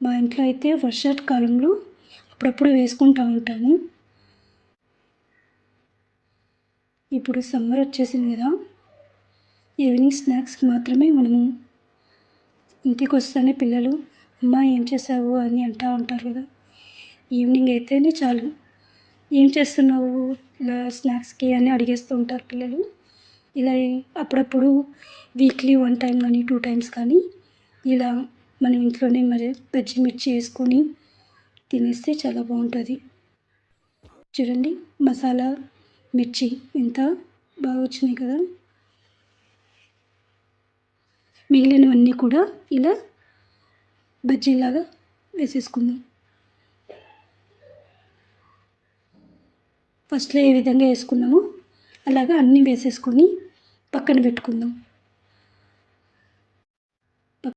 మా ఇంట్లో అయితే వర్షాకాలంలో అప్పుడప్పుడు వేసుకుంటూ ఉంటాను. ఇప్పుడు సమ్మర్ వచ్చేసింది కదా, ఈవినింగ్ స్నాక్స్కి మాత్రమే మనము ఇంటికి వస్తేనే పిల్లలు అమ్మ ఏం చేసావు అని అంటూ ఉంటారు కదా. ఈవినింగ్ అయితేనే చాలు, ఏం చేస్తున్నావు ఇలా స్నాక్స్కి అని అడిగేస్తూ ఉంటారు పిల్లలు. ఇలా అప్పుడప్పుడు వీక్లీ 1 టైం కానీ 2 టైమ్స్ కానీ ఇలా మనం ఇంట్లోనే మరి బజ్జి మిర్చి వేసుకొని తినేస్తే చాలా బాగుంటుంది. చూడండి, మసాలా మిర్చి ఎంత బాగా వచ్చినాయి కదా. మిగిలినవన్నీ కూడా ఇలా బజ్జీలాగా వేసేసుకుందాం. ఫస్ట్లో ఏ విధంగా వేసుకున్నామో అలాగా అన్నీ వేసేసుకొని పక్కన పెట్టుకుందాం.